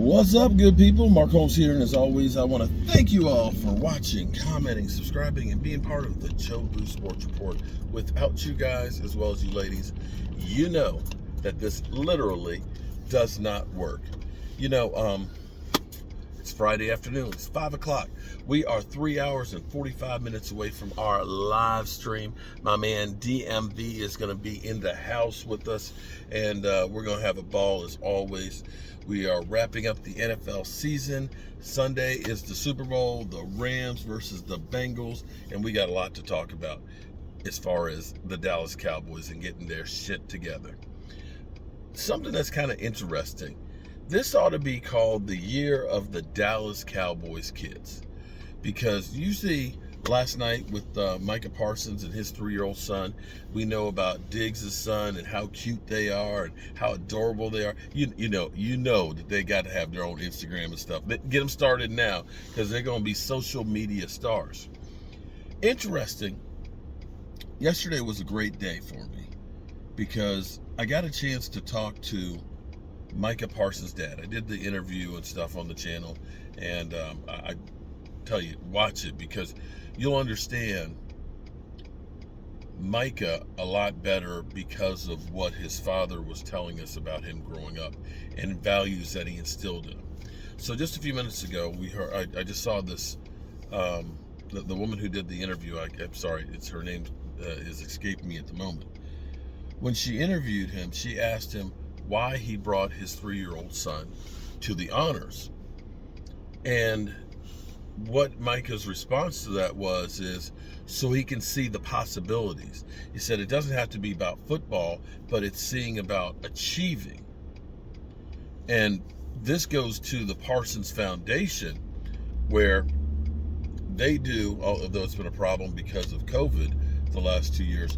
What's up, good people? Mark Holmes here, and as always, I want to thank you all for watching, commenting, subscribing, and being part of the Joe Boo Sports Report. Without you guys, as well as you ladies, you know that this literally does not work. It's Friday afternoon. It's 5 o'clock. We are 3 hours and 45 minutes away from our live stream. My man DMV is going to be in the house with us, and we're going to have a ball as always. We are wrapping up the NFL season. Sunday is the Super Bowl, the Rams versus the Bengals, and we got a lot to talk about as far as the Dallas Cowboys and getting their shit together. Something that's kind of interesting. This ought to be called the year of the Dallas Cowboys kids, because you see last night with Micah Parsons and his 3-year-old son, we know about Diggs' son and how cute they are and how adorable they are. You know that they got to have their own Instagram and stuff. But get them started now, because they're going to be social media stars. Interesting. Yesterday was a great day for me because I got a chance to talk to Micah Parsons' dad. I did the interview and stuff on the channel, and I tell you, watch it, because you'll understand Micah a lot better because of what his father was telling us about him growing up and values that he instilled in him. So just a few minutes ago, we heard. I just saw this. The woman who did the interview. I'm sorry, it's her name is escaping me at the moment. When she interviewed him, she asked him why he brought his 3-year-old son to the honors, and what Micah's response to that is so he can see the possibilities. He said it doesn't have to be about football, but it's seeing about achieving. And this goes to the Parsons Foundation, where they do, although it's been a problem because of COVID the last 2 years,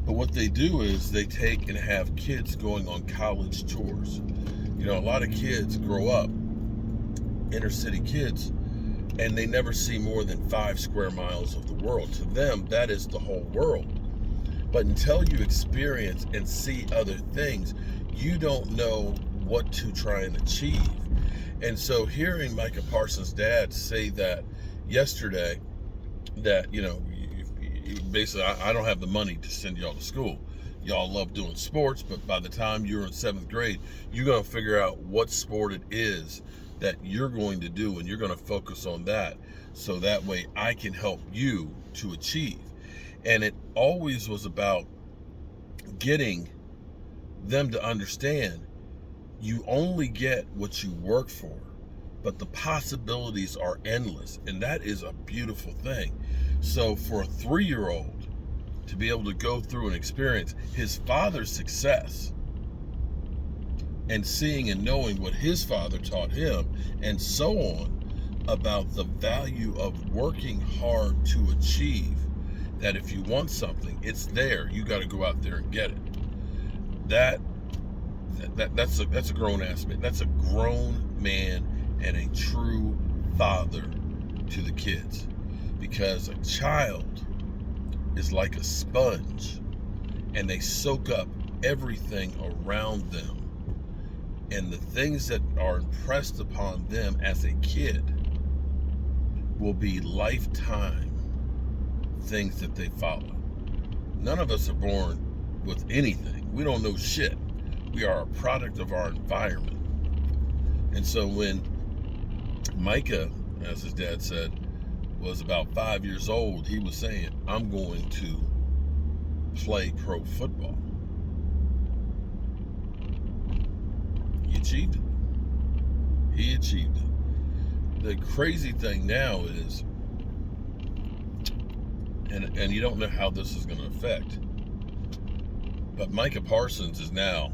but what they do is they take and have kids going on college tours. A lot of kids grow up, inner city kids, and they never see more than 5 square miles of the world. To them, that is the whole world. But until you experience and see other things, you don't know what to try and achieve. And so hearing Micah Parsons' dad say that yesterday, that, basically, I don't have the money to send y'all to school. Y'all love doing sports, but by the time you're in 7th grade, you're going to figure out what sport it is that you're going to do, and you're going to focus on that, so that way I can help you to achieve. And it always was about getting them to understand you only get what you work for, but the possibilities are endless, and that is a beautiful thing. So for a 3-year-old to be able to go through and experience his father's success, and seeing and knowing what his father taught him, and so on, about the value of working hard to achieve, that if you want something, it's there. You got to go out there and get it. That's a grown ass man. That's a grown man and a true father to the kids, because a child is like a sponge, and they soak up everything around them. And the things that are impressed upon them as a kid will be lifetime things that they follow. None of us are born with anything. We don't know shit. We are a product of our environment. And so when Micah, as his dad said, was about 5 years old, he was saying, I'm going to play pro football. He achieved it. He achieved it. The crazy thing now is, and you don't know how this is going to affect, but Micah Parsons is now,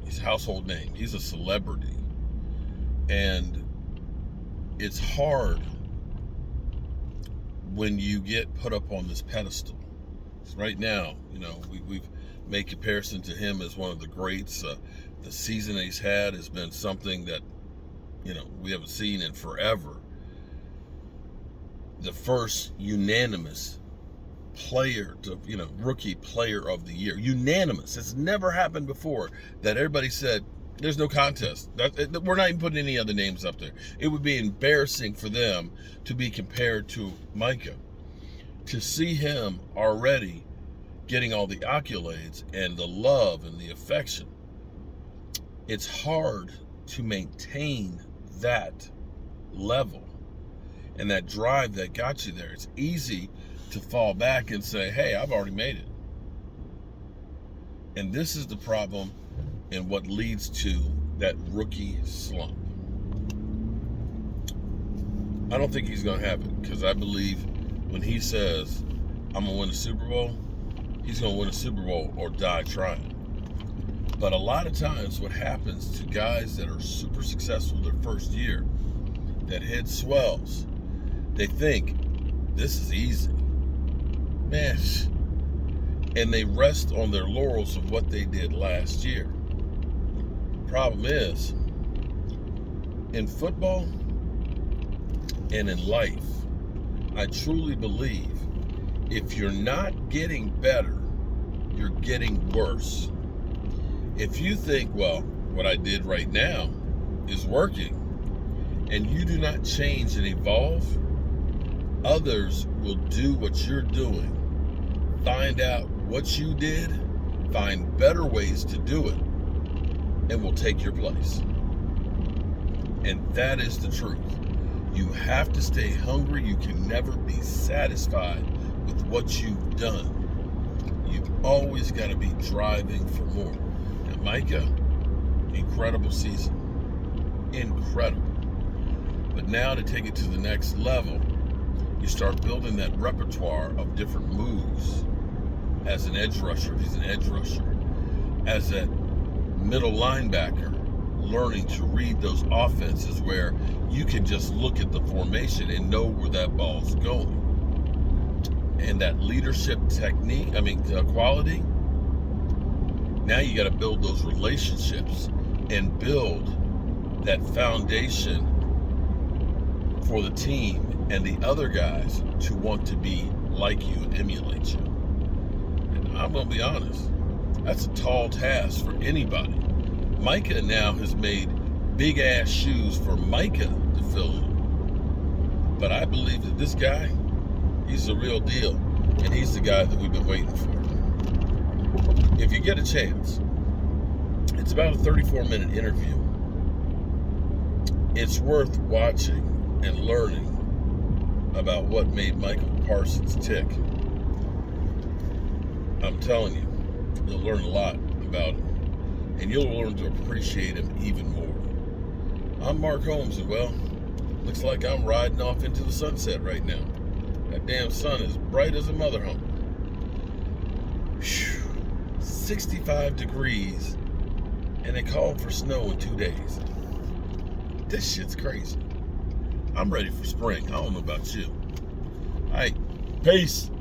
he's a household name. He's a celebrity. And it's hard when you get put up on this pedestal. Right now, we've made comparison to him as one of the greats. The season he's had has been something that, we haven't seen in forever. The first unanimous player to, rookie player of the year. Unanimous. It's never happened before that everybody said, There's no contest. We're not even putting any other names up there. It would be embarrassing for them to be compared to Micah. To see him already getting all the accolades and the love and the affection, it's hard to maintain that level and that drive that got you there. It's easy to fall back and say, hey, I've already made it. And this is the problem and what leads to that rookie slump. I don't think he's going to have it, because I believe when he says, I'm going to win a Super Bowl, he's going to win a Super Bowl or die trying. But a lot of times what happens to guys that are super successful their first year, that head swells, they think, this is easy. Man, and they rest on their laurels of what they did last year. Problem is, in football and in life, I truly believe if you're not getting better, you're getting worse. If you think, well, what I did right now is working, and you do not change and evolve, others will do what you're doing, find out what you did, find better ways to do it, and will take your place. And that is the truth. You have to stay hungry. You can never be satisfied with what you've done. You've always got to be driving for more. And Micah, incredible season. Incredible. But now to take it to the next level, you start building that repertoire of different moves as an edge rusher, if he's an edge rusher, as a middle linebacker, learning to read those offenses where you can just look at the formation and know where that ball's going. And that leadership quality, now you got to build those relationships and build that foundation for the team and the other guys to want to be like you and emulate you. And I'm going to be honest, that's a tall task for anybody. Micah now has made big ass shoes for Micah to fill in. But I believe that this guy, he's the real deal. And he's the guy that we've been waiting for. If you get a chance, it's about a 34-minute interview. It's worth watching and learning about what made Micah Parsons tick. I'm telling you, you'll learn a lot about him. And you'll learn to appreciate him even more. I'm Mark Holmes, and well, looks like I'm riding off into the sunset right now. That damn sun is bright as a mother hump. 65 degrees, and they called for snow in 2 days. This shit's crazy. I'm ready for spring. I don't know about you. All right, peace.